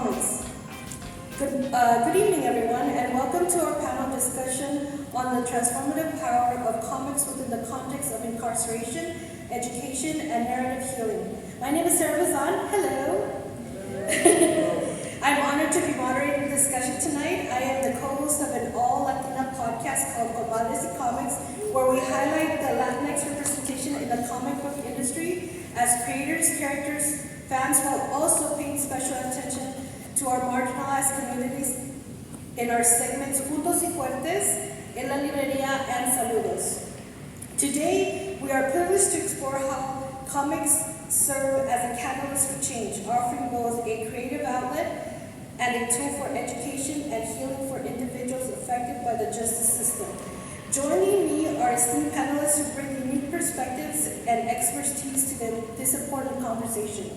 Comics. Good evening, everyone, and welcome to our panel discussion on the transformative power of comics within the context of incarceration, education, and narrative healing. My name is Sara Bazan. Hello. I'm honored to be moderating the discussion tonight. I am the co-host of an all-Latina podcast called Comadres y Comics, where we highlight the Latinx representation in the comic book industry as creators, characters, fans, while also paying special attention to our marginalized communities in our segments Juntos y Fuertes, En la Librería, and Saludos. Today, we are privileged to explore how comics serve as a catalyst for change, offering both a creative outlet and a tool for education and healing for individuals affected by the justice system. Joining me are esteemed panelists who bring unique perspectives and expertise to this important conversation.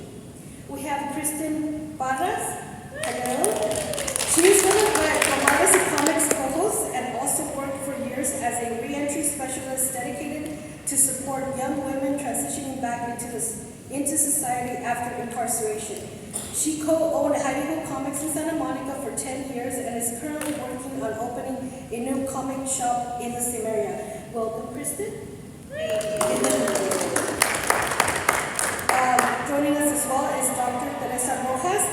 We have Kristen Barras. Hello. She is one of my Comadres y Comics co-hosts and also worked for years as a re-entry specialist dedicated to support young women transitioning back into society after incarceration. She co-owned High Comics in Santa Monica for 10 years and is currently working on opening a new comic shop in the same area. Welcome, Kristen. Joining us as well is Dr. Theresa Rojas.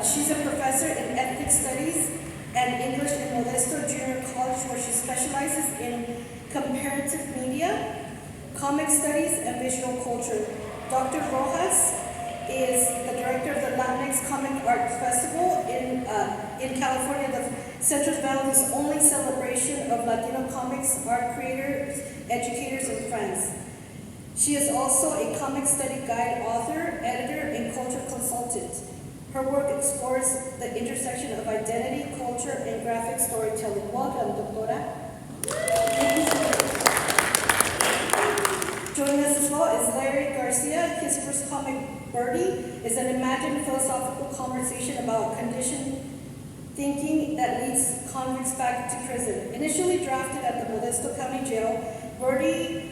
She's a professor in ethnic studies and English in Modesto Junior College, where she specializes in comparative media, comic studies, and visual culture. Dr. Rojas is the director of the Latinx Comic Art Festival in California, the Central Valley's only celebration of Latino comics, art creators, educators, and friends. She is also a comic study guide, author, editor, and culture consultant. Her work explores the intersection of identity, culture, and graphic storytelling. Welcome, Doctora. Joining us as well is Larry Garcia. His first comic, Birdie, is an imagined philosophical conversation about conditioned thinking that leads convicts back to prison. Initially drafted at the Modesto County Jail, Birdie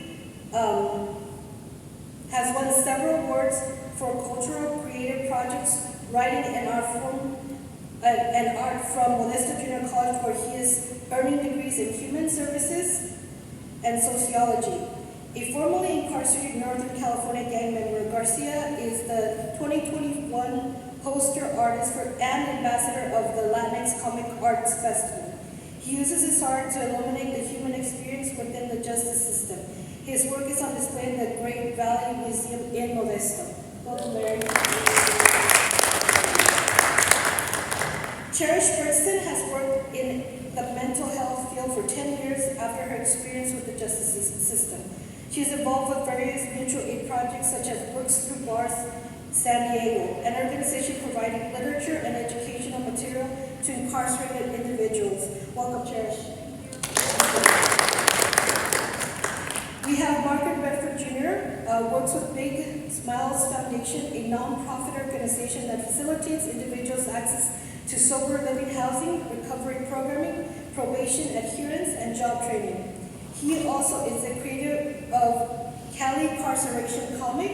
has won several awards for cultural creative projects, writing and art from Modesto Junior College, where he is earning degrees in human services and sociology. A formerly incarcerated Northern California gang member, Garcia is the 2021 poster artist and ambassador of the Latinx Comic Arts Festival. He uses his art to illuminate the human experience within the justice system. His work is on display in the Great Valley Museum in Modesto. Welcome, Larry. Cherish Burtson has worked in the mental health field for 10 years after her experience with the justice system. She is involved with various mutual aid projects such as Books Through Bars San Diego, an organization providing literature and educational material to incarcerated individuals. Welcome, Cherish. We have Marcus Bedford Jr., works with Big Smiles Foundation, a nonprofit organization that facilitates individuals' access to sober living housing, recovery programming, probation adherence, and job training. He also is the creator of Cali Incarceration comic,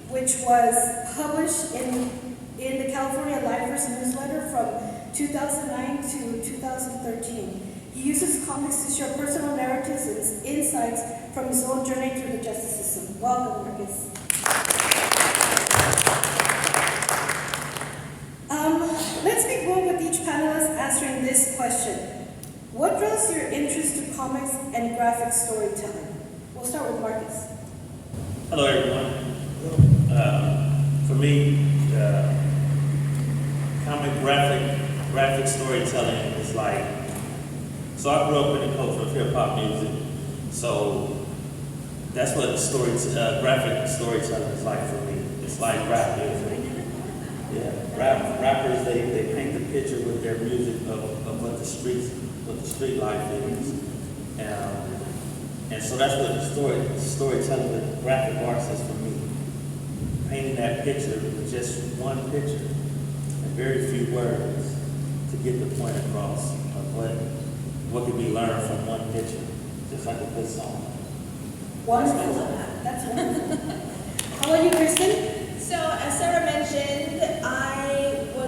which was published in the California Lifers newsletter from 2009 to 2013. He uses comics to share personal narratives and insights from his own journey through the justice system. Welcome, Marcus. Let's begin with each panelist answering this question. What draws your interest to comics and graphic storytelling? We'll start with Marcus. Hello, everyone. For me, comic graphic storytelling is like, so I grew up in the culture of hip-hop music, so that's what graphic storytelling is like for me. It's like rap music. Yeah, rappers, they paint the picture with their music of what the street life is. And so that's what the storytelling with graphic arts is for me. Painting that picture with just one picture and very few words to get the point across of what can be learned from one picture, just like a good song. Wonderful. That's wonderful. How about you, Kristen? So, as Sarah mentioned, I was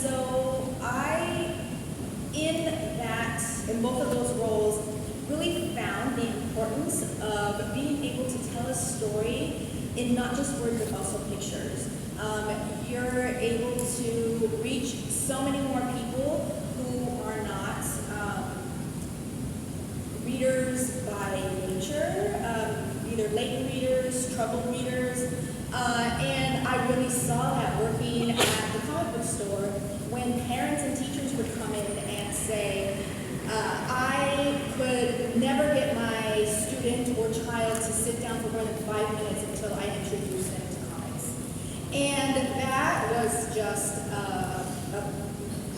so in both of those roles, really found the importance of being able to tell a story in not just words but also pictures. You're able to reach so many more people who are not readers by nature, either late readers, troubled readers, and I really saw that working at the comic book store when parents and teachers would come in and say, I could never get my student or child to sit down for more than 5 minutes until I introduced them to comics. And that was just a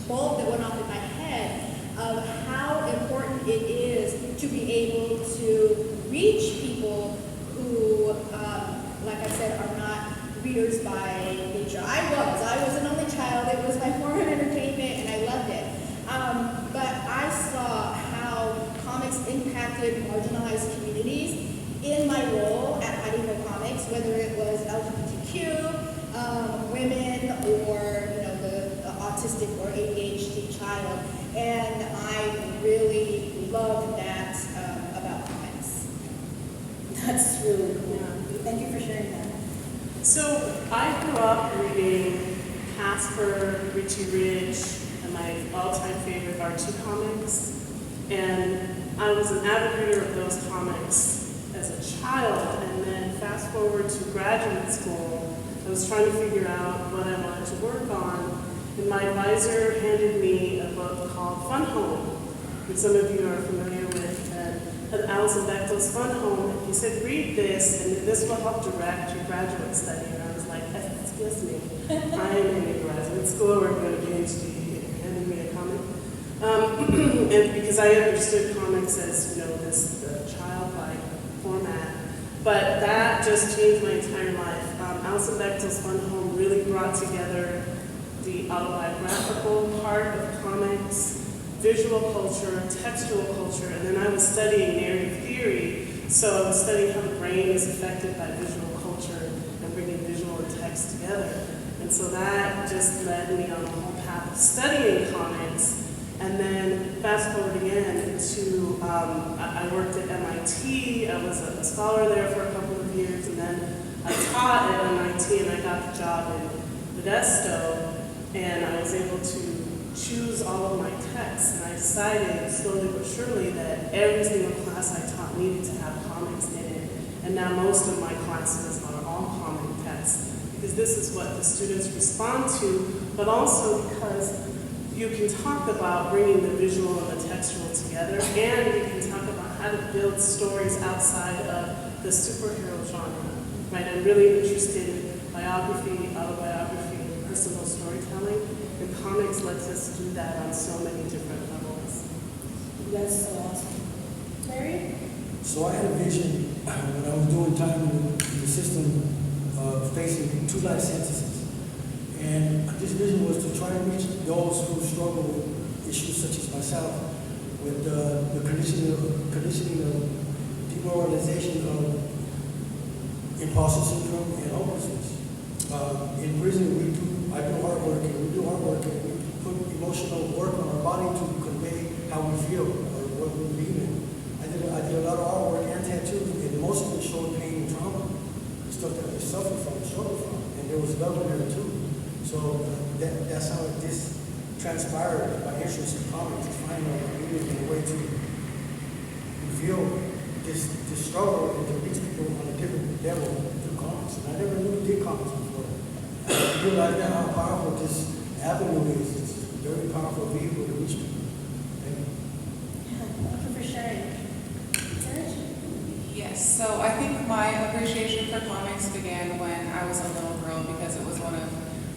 bulb that went off in my head of how important it is to be able to reach people who, like I said, are not readers by nature. I was an only child. It was my form of entertainment, and I loved it. But I saw how comics impacted marginalized communities in my role at Idaho Comics, whether it was LGBTQ, women, or the autistic or ADHD child. And I really loved that about comics. That's really cool. Thank you for sharing that. So I grew up reading Casper, Richie Rich, and my all-time favorite are two comics. And I was an avid reader of those comics as a child, and then fast forward to graduate school, I was trying to figure out what I wanted to work on, and my advisor handed me a book called Fun Home, which some of you are familiar with, and Alison Bechdel's Fun Home, and he said, read this, and this will help direct your graduate study. And I was like, excuse me, I am in a graduate school, or going to PhD, and handing me a comic. And because I understood comics as, this childlike format, but that just changed my entire life. Alison Bechdel's Fun Home really brought together the autobiographical part of comics, visual culture, textual culture, and then I was studying narrative theory, so I was studying how the brain is affected by visual culture and bringing visual and text together. And so that just led me on a whole path of studying comics. And then fast forward again to, I worked at MIT, I was a scholar there for a couple of years, and then I taught at MIT, and I got the job in Modesto, and I was able to choose all of my texts, and I decided slowly but surely that every single class I taught needed to have comics in it, and now most of my classes are all comic texts, because this is what the students respond to, but also because you can talk about bringing the visual and the textual together, and you can talk about how to build stories outside of the superhero genre, right? I'm really interested in biography, autobiography, and personal storytelling, and comics lets us do that on so many different levels. That's so awesome. Larry? So I had a vision when I was doing time in the system facing 2 life sentences. And this vision was to try and reach those who struggle with issues such as myself, with the conditioning of demoralization of imposter syndrome and hopelessness. In prison, I do hard work, and we do hard work, and we put emotional work on our body to convey how we feel or what we believe in. I did a lot of artwork and tattoos, and most of it showed pain and trauma, stuff that we suffer from, struggle from, and there was love in there too. So that's how this transpired by interest in comics, to find a way to reveal this struggle and to reach people on a different level through comics. And I never knew we did comics before. I realize now how powerful this avenue is. It's a very powerful vehicle to reach people. Thank you for sharing. Cherish? Yes, so I think my appreciation for comics began when I was a little girl, because it was one of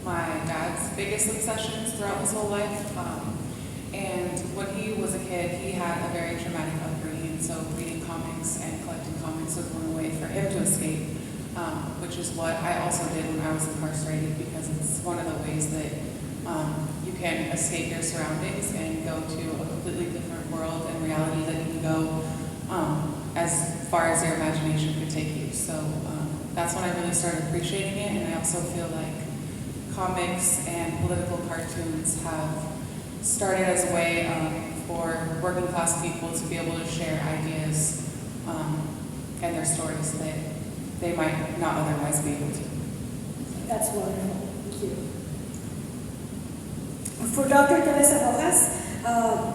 my dad's biggest obsessions throughout his whole life. And when he was a kid, he had a very traumatic upbringing, so reading comics and collecting comics was one way for him to escape, which is what I also did when I was incarcerated, because it's one of the ways that you can escape your surroundings and go to a completely different world and reality that you can go as far as your imagination could take you. So that's when I really started appreciating it, and I also feel like comics and political cartoons have started as a way for working class people to be able to share ideas and their stories that they might not otherwise be able to. That's wonderful. Thank you. For Dr. Theresa Rojas,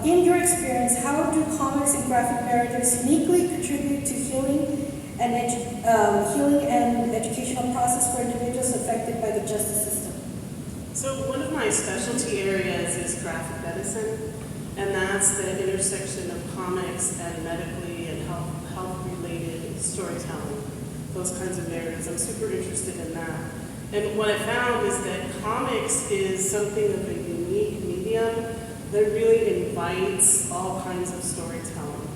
in your experience, how do comics and graphic narratives uniquely contribute to healing and educational process for individuals affected by the justice system? So one of my specialty areas is graphic medicine, and that's the intersection of comics and medically and health-related storytelling, those kinds of narratives. I'm super interested in that. And what I found is that comics is something of a unique medium that really invites all kinds of storytelling.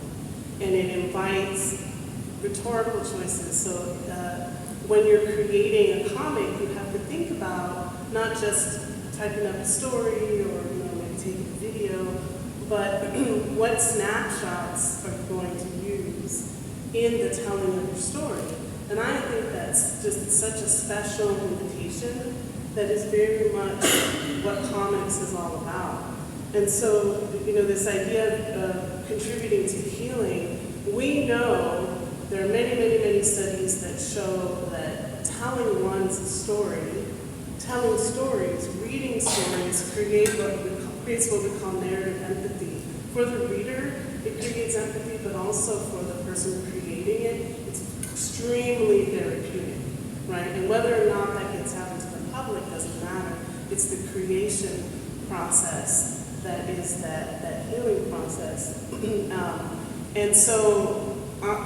And it invites rhetorical choices. So when you're creating a comic, you have to think about not just typing up a story or maybe taking a video, but what snapshots are you going to use in the telling of your story? And I think that's just such a special invitation that is very much what comics is all about. And so, this idea of contributing to healing, we know there are many, many, many studies that show that telling one's story, telling stories, reading stories creates what we call narrative empathy. For the reader, it creates empathy, but also for the person creating it, it's extremely therapeutic, right? And whether or not that gets out into the public doesn't matter. It's the creation process that is that healing process. And so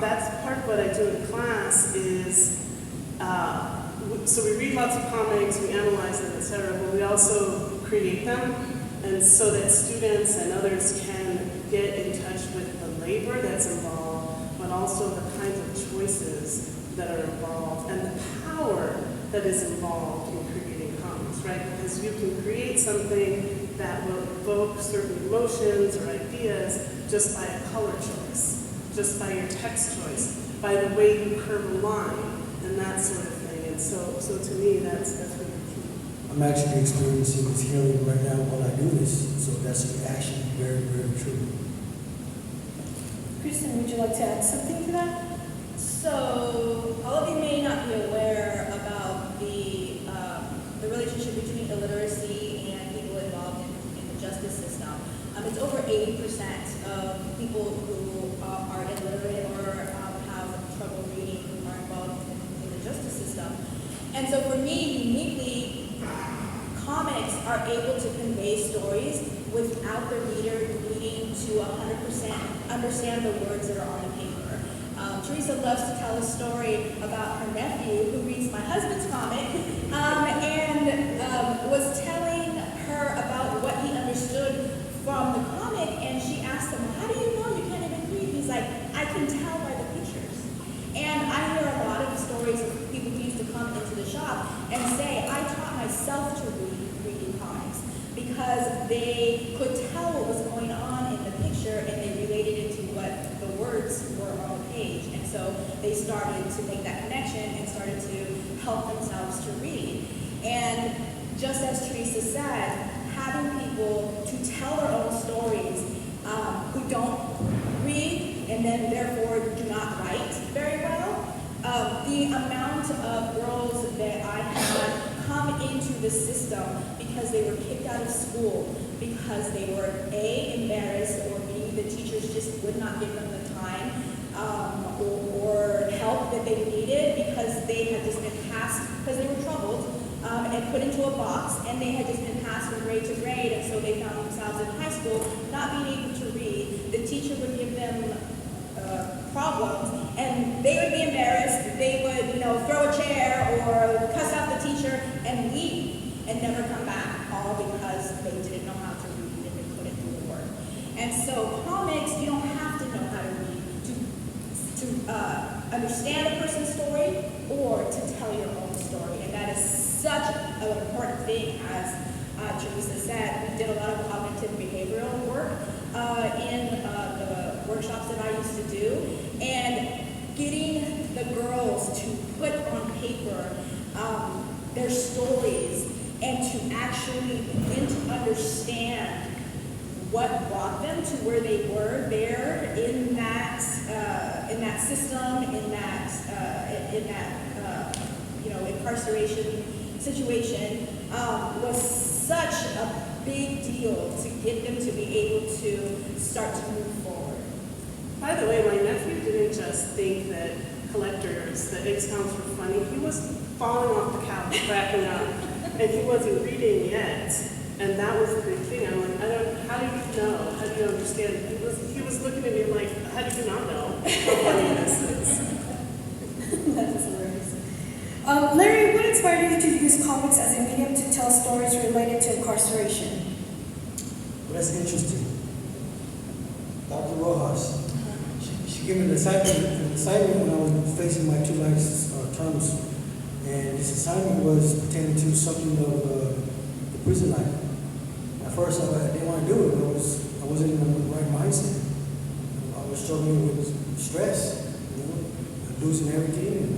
that's part of what I do in class is, so we read lots of comics, we analyze them, etc., but we also create them, and so that students and others can get in touch with the labor that's involved, but also the kinds of choices that are involved and the power that is involved in creating comics, right? Because you can create something that will evoke certain emotions or ideas just by a color choice, just by your text choice, by the way you curve a line, and that sort of thing. And so to me, that's really key. I'm actually experiencing this healing right now while I do this, so that's actually very, very true. Kristen, would you like to add something to that? So, all of you may not be aware about the relationship between illiteracy and people involved in the justice system. It's over 80% of people who are illiterate or have trouble reading who are involved in the justice system. And so for me, uniquely, comics are able to convey stories without the reader needing to 100% understand the words that are on the paper. Theresa loves to tell a story about her nephew who reads my husband's comic and was telling her about what he understood from the comic, and she asked him, how do you know you can't even read? He's like, I can tell by the pictures. And I hear a lot of stories of people who used to come into the shop and say, I taught myself to reading comics because they could tell what was going on in the picture and they related it to what the words were on the page. And so they started to make that connection and started to help themselves to read. And just as Theresa said, having people to tell their own stories who don't read and then therefore do not write very well. The amount of girls that I had come into the system because they were kicked out of school because they were A, embarrassed, or B, the teachers just would not give them the time or help that they needed because they had just been passed, because they were troubled, and put into a box, and they had just been passed from grade to grade, and so they found themselves in high school not being able to read. The teacher would give them problems, and they would be embarrassed. They would, throw a chair or cuss out the teacher and leave and never come back, all because they didn't know how to read and they couldn't do the work. And so comics, you don't have to know how to read to understand a person's story or to tell your own story, and that is such an important thing. As Theresa said, we did a lot of cognitive behavioral work in the workshops that I used to do, and getting the girls to put on paper their stories and to actually begin to understand what brought them to where they were there in that system, in that incarceration situation, was such a big deal to get them to be able to start to move forward. By the way, my nephew didn't just think that collectors, that expounds were funny. He was falling off the couch, cracking up, and he wasn't reading yet. And that was the big thing. I'm like, how do you know? How do you understand? He was looking at me like, how do you not know how funny this is? That's hilarious. Larry, what inspired you to use comics as a medium to tell stories related to incarceration? Well, that's interesting. Dr. Rojas, she gave me an assignment when I was facing my 2 life terms, and this assignment was pertaining to something of the prison life. At first, I didn't want to do it. I wasn't in the right mindset. I was struggling with stress, losing everything, and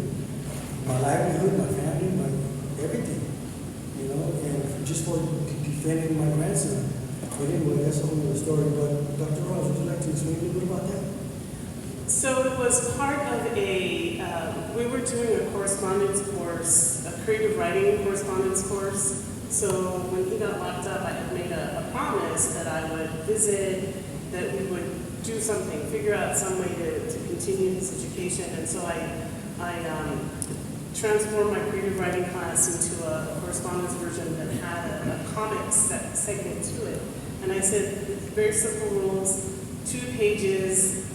my livelihood, my family, my everything, and just for defending my grandson. But anyway, that's a whole other story. But Dr. Ross, would you like to explain a little bit about that? So it was part of we were doing a correspondence course, a creative writing correspondence course. So when he got locked up, I had made a promise that I would visit, that we would do something, figure out some way to continue his education. And so I transformed my creative writing class into a correspondence version that had a comics segment to it. And I said, very simple rules, 2 pages,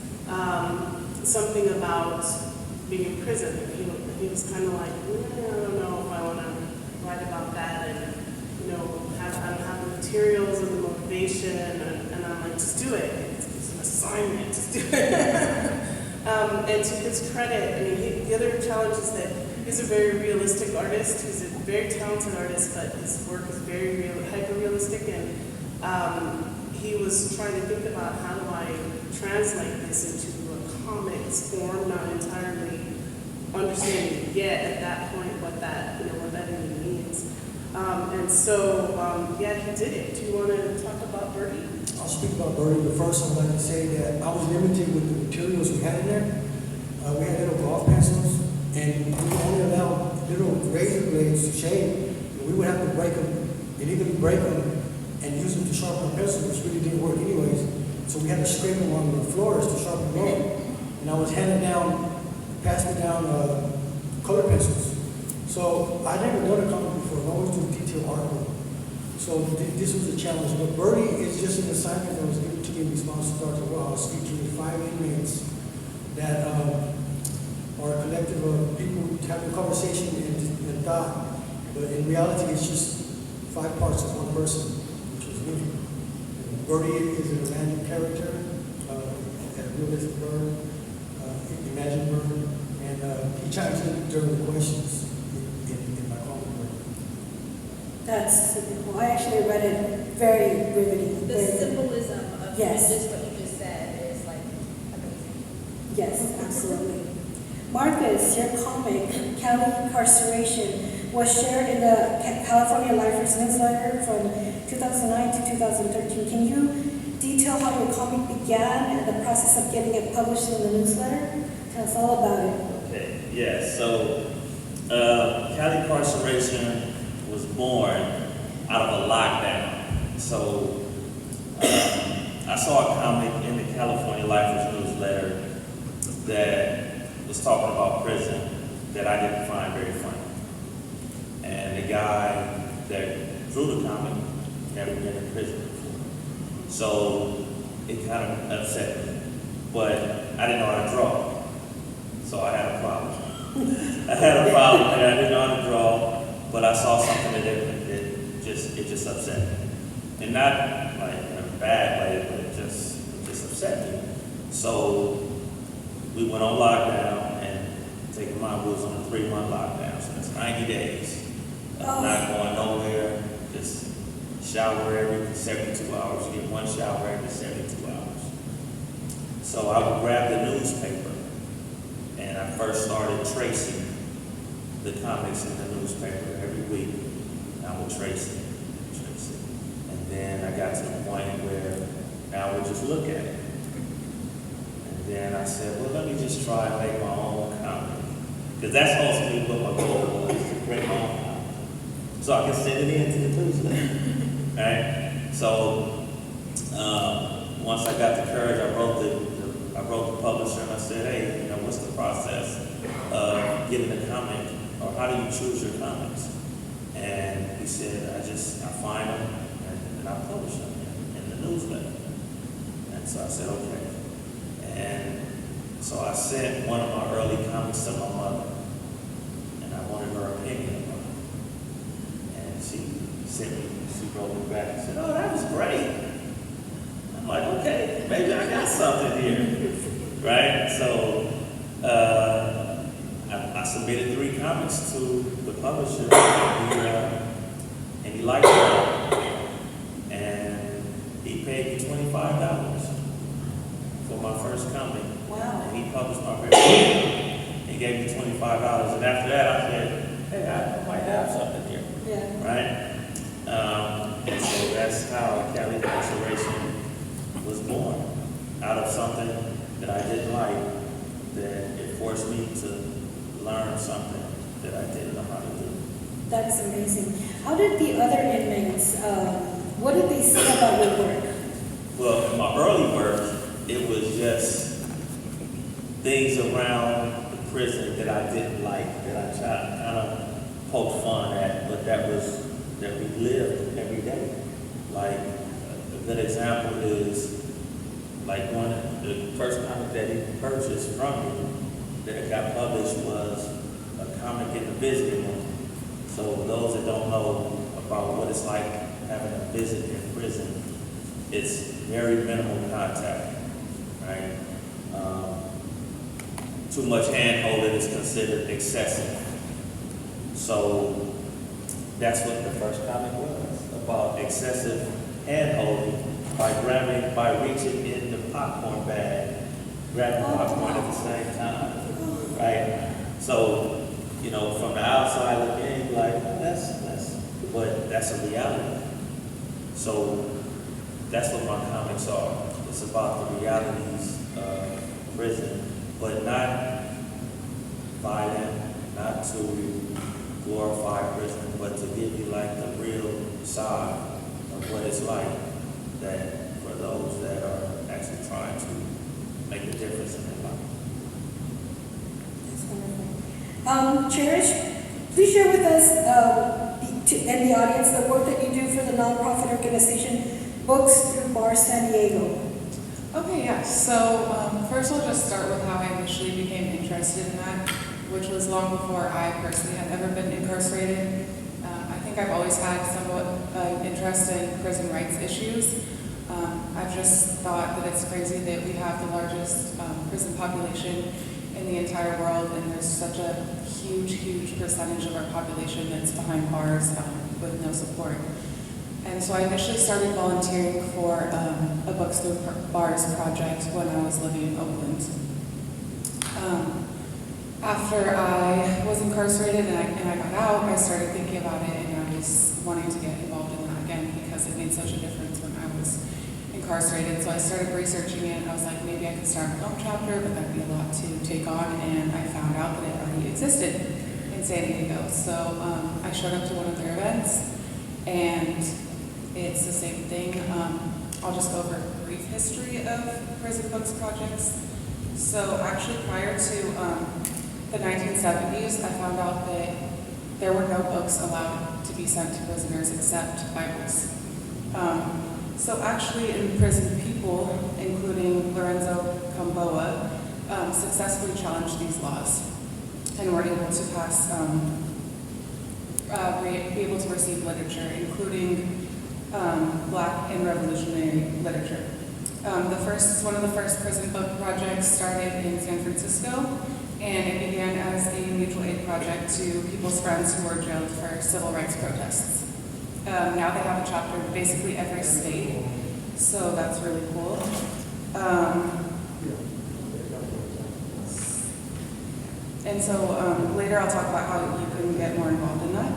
something about being in prison. And he was kind of like, I don't know if I want to write about that, and I don't have the materials and the motivation, and I'm like, just do it. It's an assignment, just do it. And to his credit, the other challenge is that he's a very realistic artist. He's a very talented artist, but his work is very hyper-realistic, and he was trying to think about how do I translate this into a comics form, not entirely understanding yet at that point what that even means. And so, he did it. Do you want to talk about Birdie? I'll speak about Birdie, but first I'd like to say that I was limited with the materials we had in there. We had little golf pencils, and we only allowed little razor blades to shave. We would have to illegally break them, and use them to sharpen the pencils, which really didn't work anyways. So we had to scrape them on the floors to sharpen them up. And I was passing down color pencils. So I never done a comic before. I always do detailed artwork. So this was a challenge. But Birdie is just an assignment that was given to me in response to Dr. Ross, featuring 5 inmates that are a collective of people having a conversation and thought. But in reality, it's just 5 parts of one person, which was me. Birdie is an imagined character, a realistic bird, imagined bird, and he chimes in during the questions in my comic book. That's super cool. I actually read it very vividly. The symbolism of Yes. just what you just said is like amazing. Yes, absolutely. Marcus, your comic, Cali Incarceration, was shared in the California Lifers newsletter from 2009 to 2013. Can you detail how your comic began and the process of getting it published in the newsletter? Tell us all about it. Okay, yes. So, Cali Incarceration was born out of a lockdown. So, I saw a comic in the California Lifers newsletter that was talking about prison that I didn't find very funny. And the guy that drew the comic never been in prison before. So it kind of upset me. But I didn't know how to draw. So I had a problem. I had a problem and I didn't know how to draw, but I saw something that it just upset me. And not like in a bad way, but it just upset me. So we went on lockdown, and taking my was on a 3-month lockdown, so that's 90 days. Not going nowhere, just shower every 72 hours. You get 1 shower every 72 hours. So I would grab the newspaper, and I first started tracing the comics in the newspaper every week. I I would trace it. And then I got to the point where I would just look at it. And then I said, well, let me just try and make my own comic. Because that's ultimately what my goal was, to create my own comic. So I can send it in to the newsletter. Right? So once I got the courage, I wrote the publisher and I said, hey, you know, what's the process of getting a comic, or how do you choose your comics? And he said, I find them and I publish them in the newsletter. And so I said, okay. And so I sent one of my early comics to my mother, and I wanted her opinion about it. And she wrote me back and said, oh, that was great. I'm like, okay, maybe I got something here, right? So I submitted 3 comics to the publisher, and he liked it. And he paid me $25 for my first comic. Wow. And he published my very first. He gave me $25, and after that I said, hey, I might have something here. Yeah. Right? And so that's how Cali Incarceration was born. Out of something that I didn't like, that it forced me to learn something that I didn't know how to do. That's amazing. How did the other inmates, what did they say about your work? Well, in my early work, it was just things around the prison that I didn't like, that I tried to kind of poke fun at, but that we lived every day. Like, a good example is, like the first comic that he purchased from me that got published was a comic in the visiting room. So those that don't know about what it's like having a visit in prison, it's very minimal contact, right? Too much hand-holding is considered excessive. So that's what the first comic was, about excessive hand-holding by reaching in the popcorn bag, grabbing popcorn at the same time, right? So, you know, from the outside looking in, like, but that's a reality. So that's what my comics are. It's about the realities of prison, but not violent, not to glorify prison, but to give you like the real side of what it's like, that for those that are actually trying to make a difference in their life. That's wonderful. Cherish, please share with us and the audience the work that you do for the nonprofit organization Books Through Bars San Diego. Okay, yeah. So first I'll just start with how I initially became interested in that, which was long before I personally had ever been incarcerated. I think I've always had somewhat interest in prison rights issues. I've just thought that it's crazy that we have the largest prison population in the entire world, and there's such a huge percentage of our population that's behind bars with no support. And so I initially started volunteering for a Books Through Bars project when I was living in Oakland. After I was incarcerated and I got out, I started thinking about it, and I was wanting to get involved in that again because it made such a difference when I was incarcerated. So I started researching it, and I was like, maybe I could start my own chapter, but that'd be a lot to take on, and I found out that it already existed in San Diego. So I showed up to one of their events, and it's the same thing. I'll just go over a brief history of prison books projects. So actually prior to the 1970s, I found out that there were no books allowed to be sent to prisoners except Bibles. So actually in prison, people, including Lorenzo Camboa, successfully challenged these laws and were able to pass, be able to receive literature, including Black and revolutionary literature. One of the first prison book projects started in San Francisco, and it began as a mutual aid project to people's friends who were jailed for civil rights protests. Now they have a chapter in basically every state, so that's really cool. And so later I'll talk about how you can get more involved in that.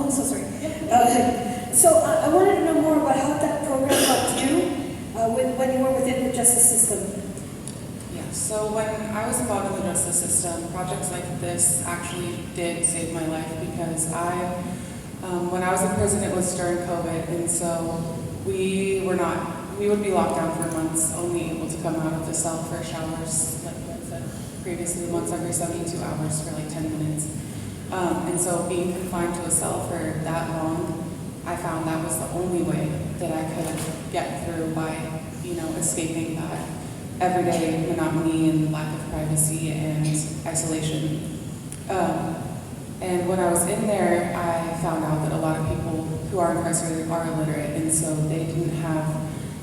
I'm so sorry. So I wanted to know more about how that program helped you when you were within the justice system. Yeah, so when I was involved in the justice system, projects like this actually did save my life because when I was in prison, it was during COVID, and so we would be locked down for months, only able to come out of the cell for showers, like I said previously, once every 72 hours for like 10 minutes. And so being confined to a cell for that long, I found that was the only way that I could get through by, escaping that everyday monotony and lack of privacy and isolation. And when I was in there, I found out that a lot of people who are incarcerated are illiterate, and so they didn't have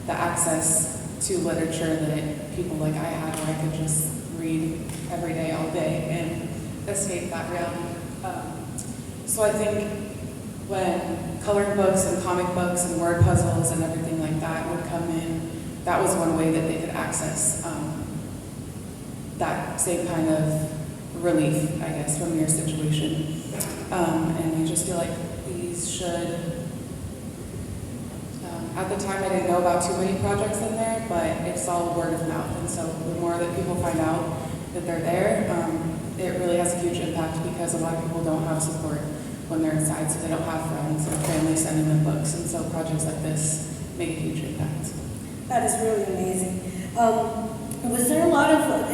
the access to literature that people like I had, where I could just read every day, all day, and escape that reality. So I think when colored books and comic books and word puzzles and everything like that would come in, that was one way that they could access that same kind of relief, I guess, from your situation. And I just feel like these should, at the time I didn't know about too many projects in there, but it's all word of mouth. And so the more that people find out that they're there, it really has a huge impact because a lot of people don't have support when they're inside, so they don't have friends or family sending them books. And so projects like this make a huge impact. That is really amazing. Is there a lot of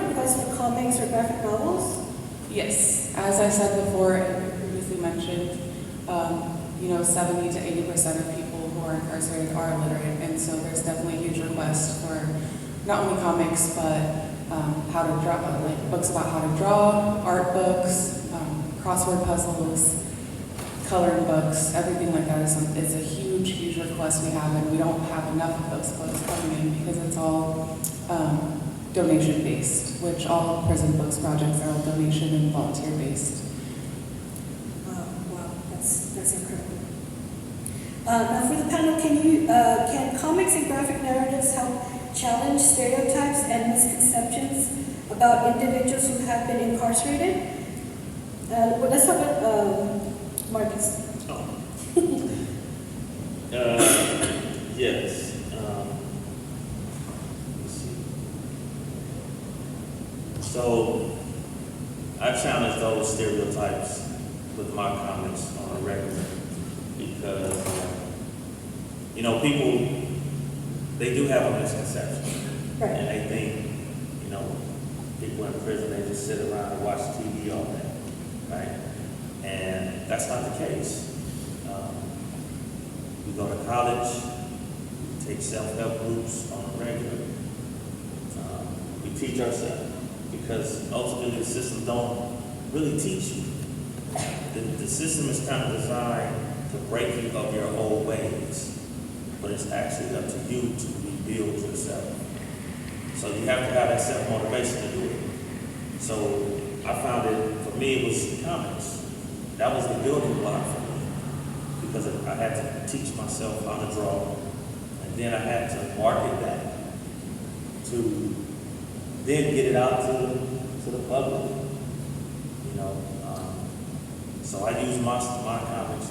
requests for comics or graphic novels? Yes, as I said before and previously mentioned, 70 to 80% of people who are incarcerated are illiterate, and so there's definitely a huge request for not only comics, but how to draw, like books about how to draw, art books, crossword puzzles, coloring books, everything like that is a huge request we have, and we don't have enough of those books coming in because it's all donation based, which all prison books projects are all donation and volunteer based. Wow, that's incredible. Now for the panel, can comics and graphic narratives help challenge stereotypes and misconceptions about individuals who have been incarcerated? Let's talk about Marcus. Yes. Let's see. So I challenge those stereotypes with my comments on a regular because, people, they do have a misconception. Right. And they think, people in prison, they just sit around and watch TV all day, right? And that's not the case. We go to college, we take self-help groups on a regular. We teach ourselves because ultimately the system don't really teach you. The system is kind of designed to break you of your old ways, but it's actually up to you to rebuild yourself. So you have to have that self-motivation to do it. So I found it, for me, it was comics. That was the building block for me because I had to teach myself how to draw, and then I had to market that to then get it out to the public, So I use my comics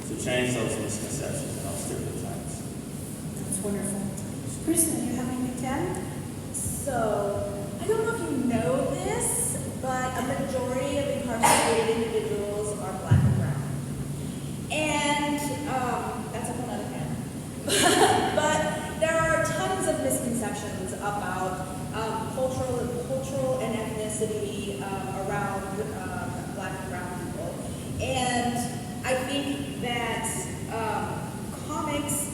to change those misconceptions and those stereotypes. That's wonderful. Kristen, do you have anything to add? So, I don't know if you know this, but a majority of incarcerated individuals are Black and brown. And that's a whole other panel. But there are tons of misconceptions about cultural and ethnicity around Black and brown people. And I think that comics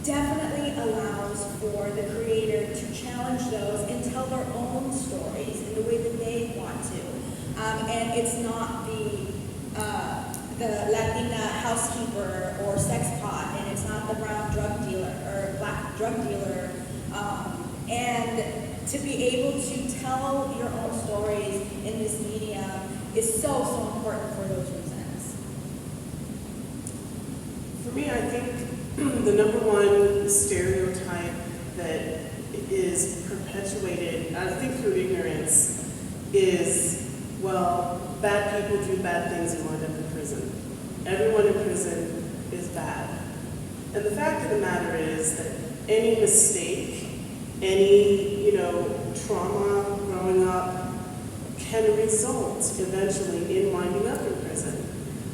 definitely allows for the creator to challenge those and tell their own stories in the way that they want to. And it's not the Latina housekeeper or sex pot, and it's not the brown drug dealer or Black drug dealer. And to be able to tell your own stories in this medium is so important for those reasons. For me, I think the number one stereotype that is perpetuated, I think through ignorance, is, well, bad people do bad things and wind up in prison. prison. Everyone in prison is bad. And the fact of the matter is that any mistake, any, trauma growing up can result eventually in winding up in prison.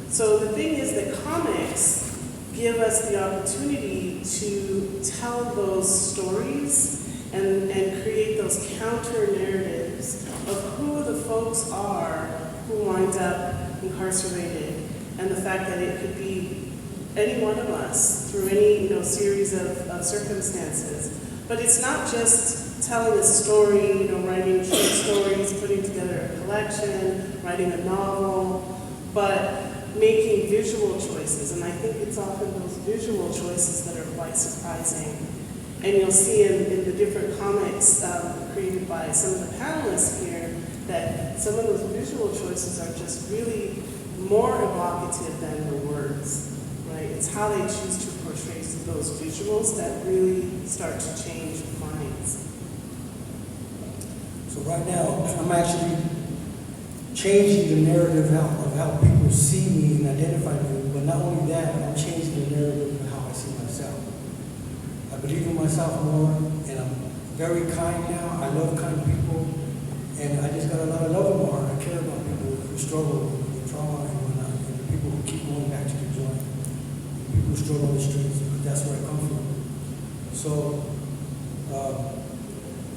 So the thing is that comics give us the opportunity to tell those stories and create those counter narratives of who the folks are who wind up incarcerated, and the fact that it could be any one of us through any series of circumstances. But it's not just telling a story, writing short stories, putting together a collection, writing a novel, but making visual choices. And I think it's often those visual choices that are quite surprising. And you'll see in the different comics created by some of the panelists here that some of those visual choices are just really more evocative than the words, right? It's how they choose to portray those visuals that really start to change minds. So right now, I'm actually changing the narrative of how people see me and identify me, but not only that, I'm changing the narrative of how I see myself. I believe in myself more, and I'm very kind now. I love kind people, and I just got a lot of love in my heart. I care about people who struggle with trauma and whatnot, and the people who keep going back to the joint, and people who struggle on the streets, because that's where I come from. So,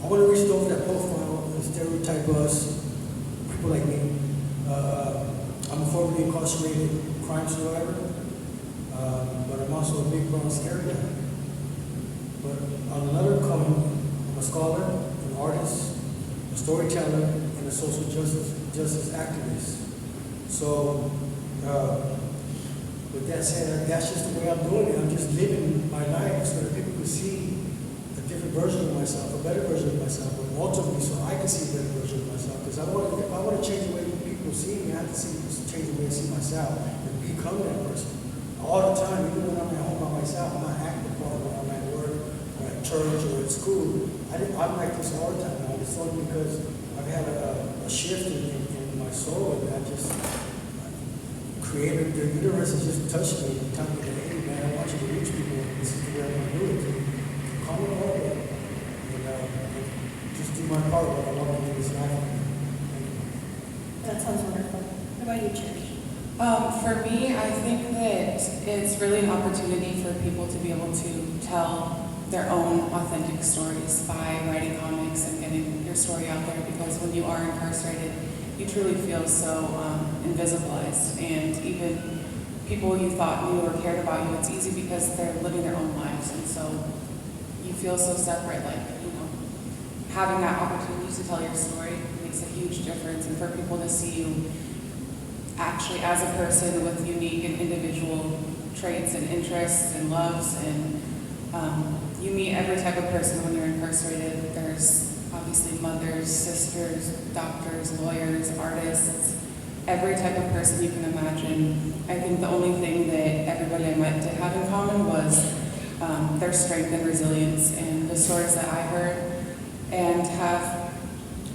I want to restore that profile and stereotype us, people like me. I'm a formerly incarcerated crime survivor, but I'm also a big brown scary guy. But on another coin, I'm a scholar, an artist, a storyteller, and a social justice activist. So, with that said, that's just the way I'm doing it. I'm just living my life so that people can see a different version of myself, a better version of myself, but ultimately so I can see a better version of myself. Because if I want to change the way people see me, I have to change the way I see myself and become that person. All the time, even when I'm at home by myself, I'm not acting the part when I'm at work or at church or at school. I'm like this all the time now. It's only because I've had a shift in my soul, and I just created, the universe has just touched me and told me that, hey man, I want you to reach people, and this is the way I'm going to do it. Come on over and just do my part what I want to do this life. That sounds wonderful. What about you, Cherish? For me, I think that it's really an opportunity for people to be able to tell their own authentic stories by writing comics and getting your story out there, because when you are incarcerated, you truly feel so invisibilized, and even people you thought knew or cared about you, it's easy because they're living their own lives, and so you feel so separate. Like, having that opportunity to tell your story makes a huge difference, and for people to see you actually as a person with unique and individual traits and interests and loves, and you meet every type of person when you're incarcerated. There's obviously mothers, sisters, doctors, lawyers, artists, every type of person you can imagine. I think the only thing that everybody I met did have in common was their strength and resilience, and the stories that I heard and have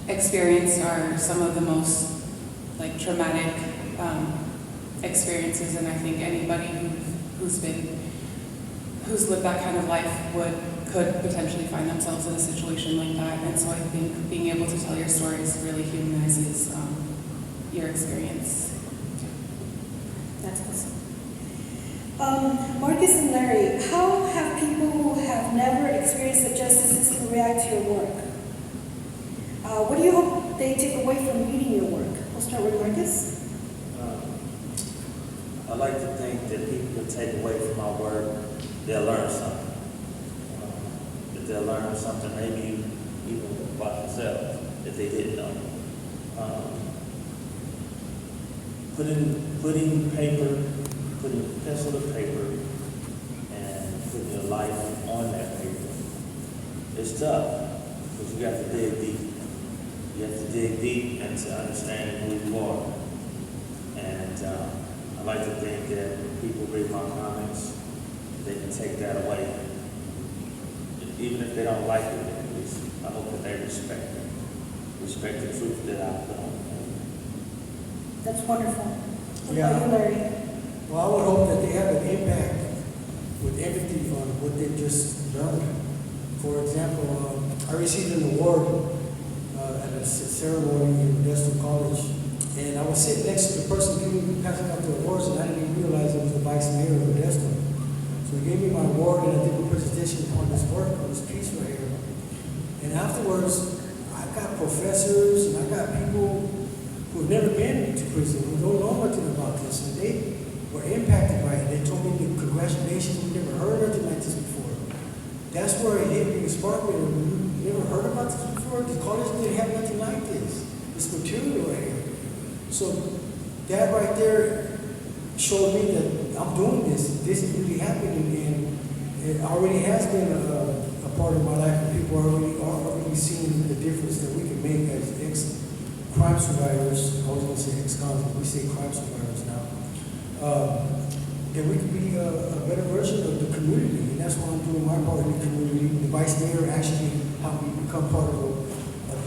experienced are some of the most traumatic experiences, and I think anybody who's lived that kind of life could potentially find themselves in a situation like that. And so I think being able to tell your stories really humanizes your experience. That's awesome. Marcus and Larry, how have people who have never experienced the justice system react to your work? What do you hope they take away from reading your work? We'll start with Marcus. I like to think that people will take away from my work, they'll learn something. That they'll learn something maybe even about themselves that they didn't know. Putting pencil to paper and putting your life on that paper, it's tough because you have to dig deep. You have to dig deep into understanding who you are. And I like to think that when people read my comics, they can take that away. Even if they don't like it, at least I hope that they respect the truth that I've done. That's wonderful. What about you, Larry? Well, I would hope that they have an impact with empathy on what they just learned. For example, I received an award at a ceremony in Modesto College, and I was sitting next to the person passing out the awards, and I didn't even realize it was the vice mayor of Modesto. So he gave me my award, and I did a presentation on this work, on this piece right here. And afterwards, I got professors, and I got people who've never been to prison, who don't know nothing about this, and they were impacted by it. They told me, congratulations, we never heard nothing like this before. That's where it hit me, it sparked me. You never heard about this before? The college didn't have nothing like this. This material right here. So that right there showed me that I'm doing this. This is really happening, and it already has been a part of my life, and people are already seeing the difference that we can make as ex-crime survivors. I was going to say ex-cons, but we say crime survivors now. That we could be a better version of the community, and that's why I'm doing my part in the community. The vice mayor actually helped me become part of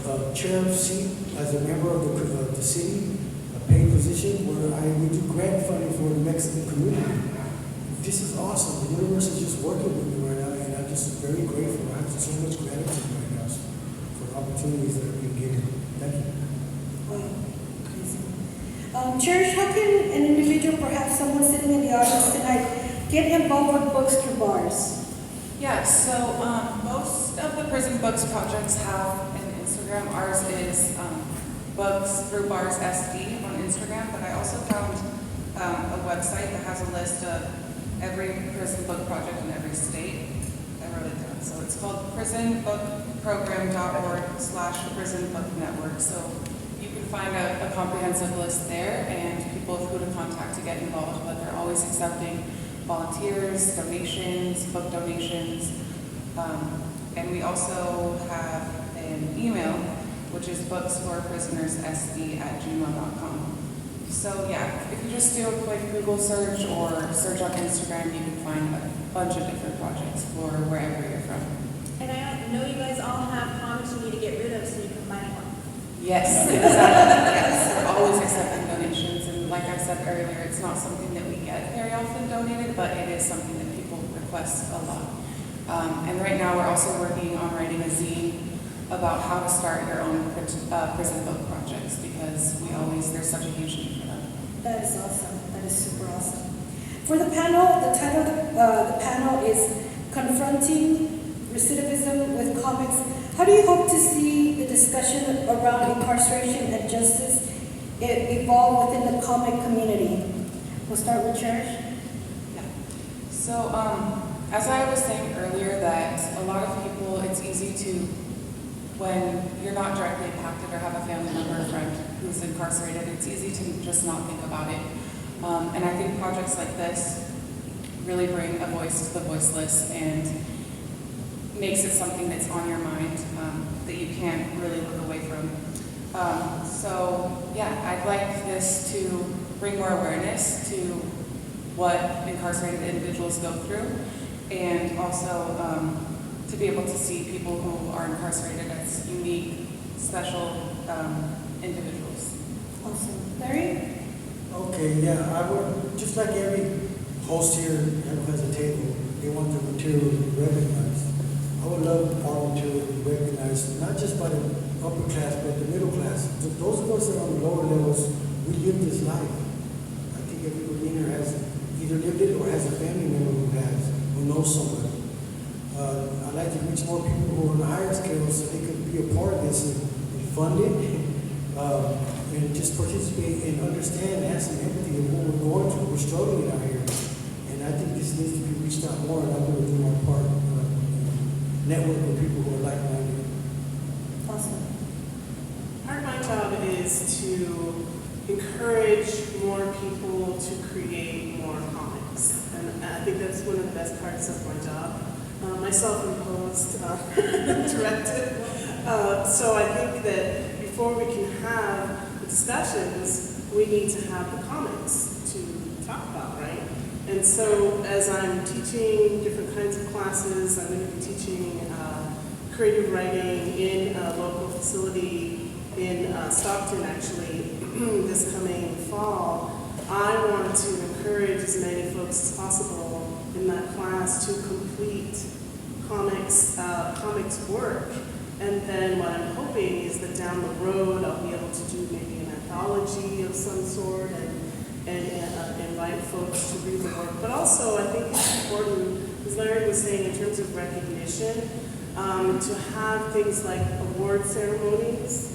a chair seat as a member of the city, a paid position where we do grant funding for the Mexican community. This is awesome. The universe is just working with me right now, and I'm just very grateful. I have so much gratitude right now for the opportunities that are being given. Thank you. Wow, crazy. Cherish, how can an individual, perhaps someone sitting in the audience tonight, get involved with books through bars? Yeah, so most of the prison books projects have an Instagram. Ours is Books Through Bars SD on Instagram, but I also found a website that has a list of every prison book project in every state. I wrote it down. So it's called prisonbookprogram.org/prisonbooknetwork. So you can find a comprehensive list there and people of who to contact to get involved, but they're always accepting volunteers, donations, book donations. And we also have an email, which is booksforprisonerssd@gmail.com. So yeah, if you just do a quick Google search or search on Instagram, you can find a bunch of different projects for wherever you're from. And I know you guys all have comics you need to get rid of, so you can buy one. Yes, exactly. Yes, we're always accepting donations, and like I said earlier, it's not something that we get very often donated, but it is something that people request a lot. And right now, we're also working on writing a zine about how to start your own prison book projects, because there's such a huge need for that. That is awesome. That is super awesome. For the panel, the title of the panel is Confronting Recidivism with Comics. How do you hope to see the discussion around incarceration and justice evolve within the comic community? We'll start with Cherish. Yeah. So, as I was saying earlier, that a lot of people, it's easy to, when you're not directly impacted or have a family member or friend who's incarcerated, it's easy to just not think about it. And I think projects like this really bring a voice to the voiceless and makes it something that's on your mind that you can't really look away from. So yeah, I'd like this to bring more awareness to what incarcerated individuals go through, and also to be able to see people who are incarcerated as unique, special individuals. Awesome. Larry? Okay, yeah, I would, just like every host here who has a table, they want their material to be recognized. I would love our material to be recognized, not just by the upper class, but the middle class. Those of us that are on the lower levels, we live this life. I think everybody in here has either lived it or has a family member who knows somebody. I'd like to reach more people who are on the higher scale so they could be a part of this and fund it. And just participate and understand and have some empathy of what we're going through. We're struggling out here. And I think this needs to be reached out more, and I'm going to do my part. Network with people who are like-minded. Awesome. Part of my job is to encourage more people to create more comics. And I think that's one of the best parts of my job. My self-imposed directive. So I think that before we can have discussions, we need to have the comics to talk about, right? And so as I'm teaching different kinds of classes, I'm going to be teaching creative writing in a local facility in Stockton, actually, this coming fall. I wanted to encourage as many folks as possible in that class to complete comics work. And then what I'm hoping is that down the road, I'll be able to do maybe an anthology of some sort and invite folks to read the work. But also, I think it's important, as Larry was saying, in terms of recognition, to have things like award ceremonies,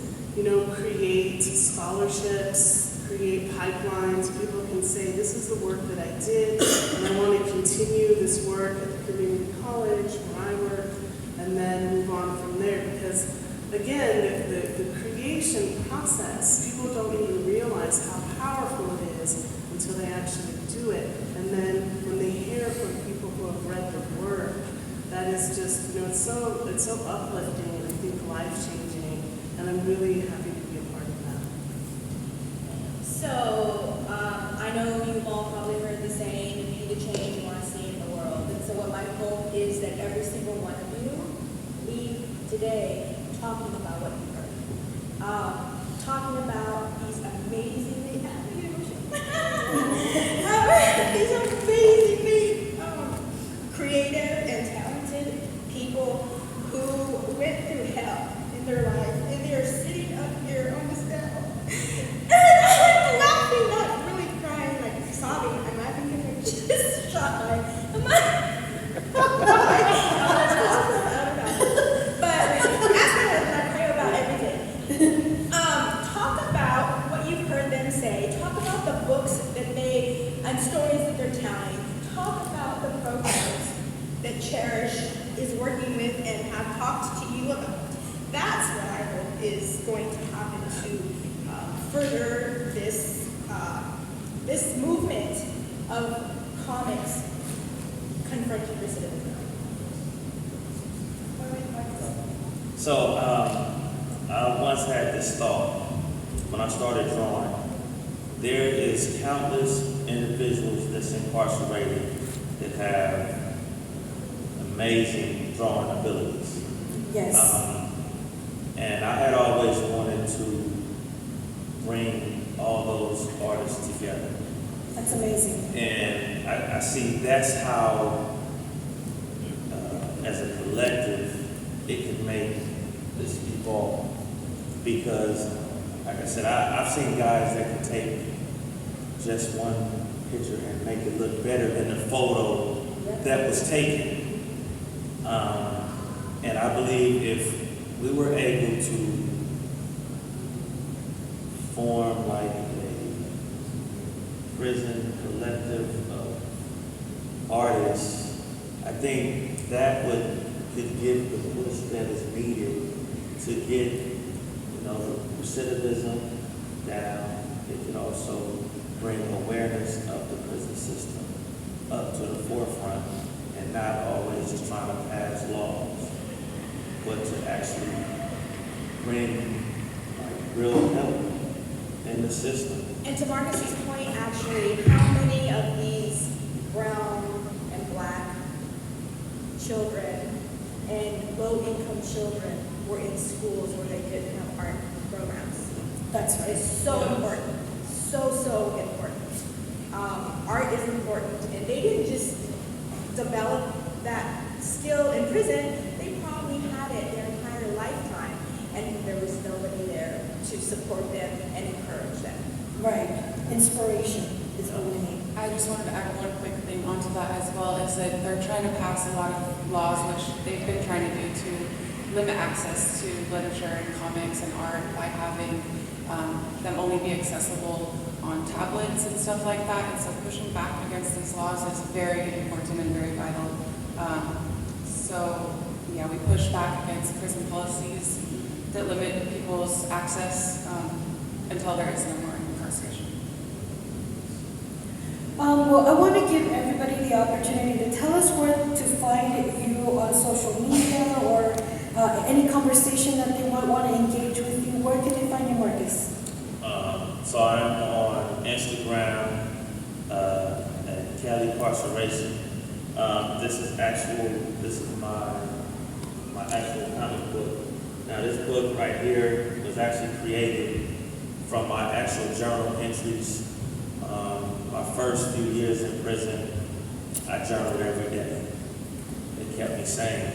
create scholarships, create pipelines. People can say, this is the work that I did, and I want to continue this work at the community college where I work, and then move on from there. Because, again, the creation process, people don't even realize how powerful it is until they actually do it. And then when they hear from people who have read the work, that is just, it's so uplifting and I think life-changing, and I'm really happy to be a part of that. So, I know you've all probably heard the saying, be the change you want to see in the world. And so what my hope is that every single one of you leave today talking about what you heard. Talking about these amazingly creative and talented people who went through hell in their life, and they are sitting up here on this panel. And I'm laughing, not really crying, like sobbing. I'm laughing because I'm just shy. I'm like, talk about what you've heard them say. Talk about the books that and stories that they're telling. Talk about the programs that Cherish is working with and have talked to you about. That's what I hope is going to happen to further this movement of comics confronting recidivism. So I once had this thought when I started drawing. There is countless individuals that's incarcerated that have amazing drawing abilities. Yes. And I had always wanted to bring all those artists together. That's amazing. And I see that's how, as a collective, it can make this evolve. Because, like I said, I've seen guys that can take just one picture and make it look better than the photo that was taken. And I believe if we were able to form like a prison collective of artists, I think that could give the push that is needed to get, recidivism down. It could also bring awareness of the prison system up to the forefront and not always just trying to pass laws, but to actually bring real help in the system. And to Marcus's point, actually, how many of these brown and black children and low-income children were in schools where they could have art programs? That's right. It's so important. So important. Art is important. And they didn't just develop that skill in prison. They probably had it their entire lifetime. And there was nobody there to support them and encourage them. Right. Inspiration is all we need. I just wanted to add one quick thing onto that as well, is that they're trying to pass a lot of laws, which they've been trying to do to limit access to literature and comics and art by having them only be accessible on tablets and stuff like that. And so pushing back against these laws is very important and very vital. We push back against prison policies that limit people's access until there is no more incarceration. Well, I want to give everybody the opportunity to tell us where to find you on social media or any conversation that they might want to engage with you. Where can they find you, Marcus? So I'm on Instagram at Cali Incarceration. This is my actual comic book. Now this book right here was actually created from my actual journal entries first few years in prison, I journaled every day. It kept me sane.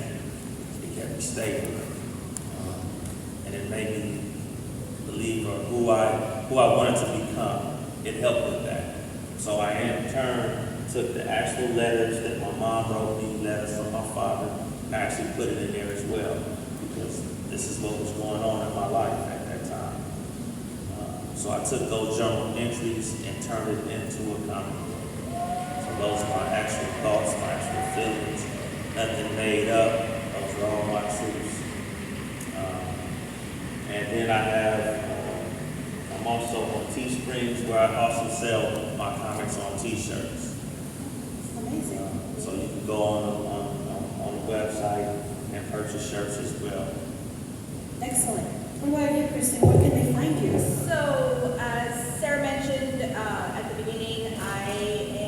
It kept me stable. And it made me believe who I wanted to become. It helped with that. So I in turn took the actual letters that my mom wrote me, letters from my father, and I actually put it in there as well, because this is what was going on in my life at that time. So I took those journal entries and turned it into a comic book. So those are my actual thoughts, my actual feelings, nothing made up. Those are all my truths. And then I have, I'm also on Teesprings, where I also sell my comics on T-shirts. Amazing. So you can go on the website and purchase shirts as well. Excellent. What about you, Kristen? Where can they find you? So, as Sarah mentioned at the beginning, I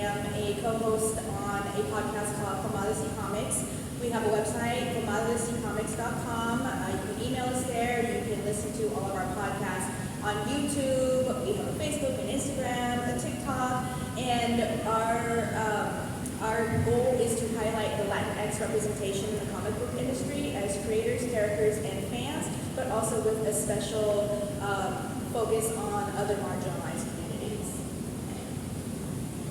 am a co-host on a podcast called Comadres y Comics. We have a website, comadresycomics.com. You can email us there. You can listen to all of our podcasts on YouTube. We have a Facebook, an Instagram, a TikTok, and our goal is to highlight the Latinx representation in the comic book industry as creators, characters, and fans, but also with a special focus on other marginalized communities.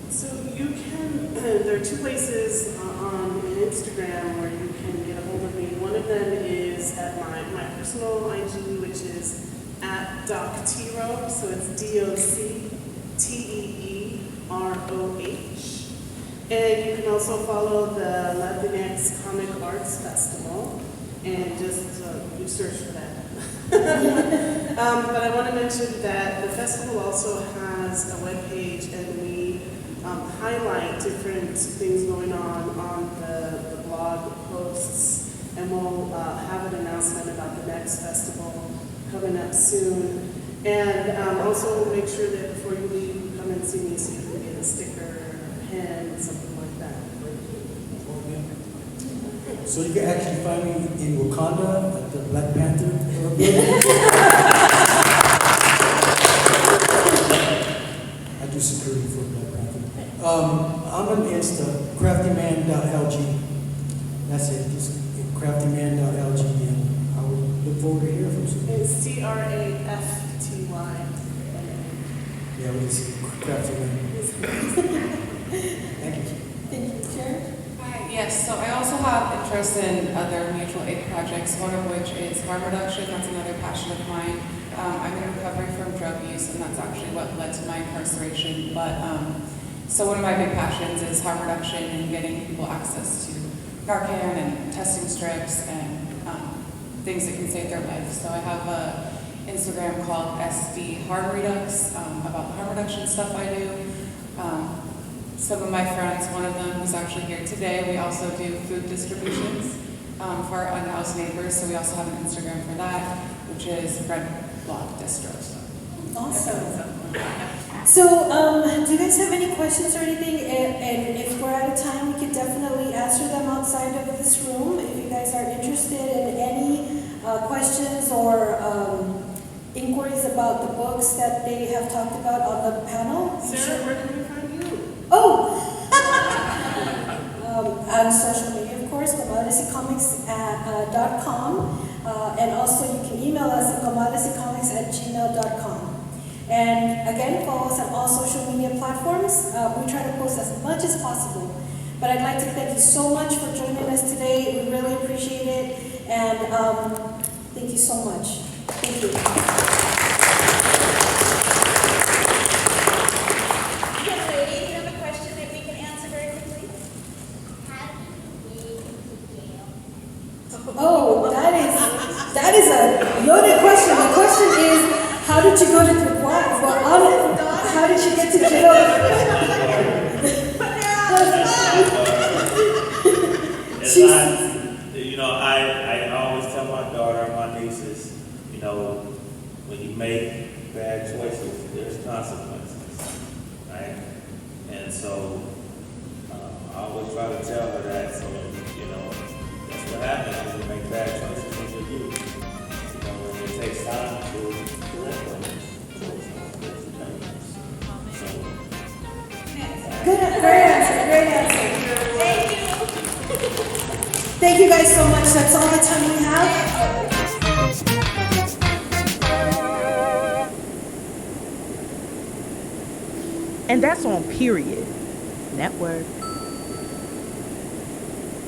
So you can, there are two places on Instagram where you can get a hold of me. One of them is at my personal IG, which is at DocTeeroh, so it's DocTeeroh. And you can also follow the Latinx Comic Arts Festival, and just you search for that. But I want to mention that the festival also has a webpage, and we highlight different things going on the blog posts, and we'll have an announcement about the next festival coming up soon. And also make sure that before you leave, you come and see me so you can get a sticker, pen, something like that. So you can actually find me in Wakanda at the Black Panther building. I do security for Black Panther. I'm on Insta, craftyman.lg. That's it, just craftyman.lg, and I will look forward to hearing from you. It's CRAFTY. Yeah, we just crafty man. Thank you. Thank you, Chair. Hi, yes, so I also have interest in other mutual aid projects, one of which is harm reduction. That's another passion of mine. I'm in recovery from drug use, and that's actually what led to my incarceration. But so one of my big passions is harm reduction and getting people access to Narcan and testing strips and things that can save their life. So I have a Instagram called SD Harm Redux about the harm reduction stuff I do. Some of my friends, one of them who's actually here today, we also do food distributions for our unhoused neighbors. So we also have an Instagram for that, which is Red Block Distros. Awesome. So, do you guys have any questions or anything? And if we're out of time, we can definitely answer them outside of this room. If you guys are interested in any questions or inquiries about the books that they have talked about on the panel. Sarah, where can we find you? Oh! On social media, of course, comadresycomics.com. And also you can email us at comadresycomics@gmail.com. And again, follow us on all social media platforms. We try to post as much as possible. But I'd like to thank you so much for joining us today. We really appreciate it. And thank you so much. Thank you. Young lady, do you have a question that we can answer very quickly? Oh, that is a loaded question. The question is, how did you go to the how did you get to jail? I always tell my daughter and my nieces, when you make bad choices, there's consequences, right? And so I always try to tell her that, so that's what happens when you make bad choices in your youth. When it takes time to correct those choices. So Thank you guys so much. That's all the time we have. And that's on Period Network.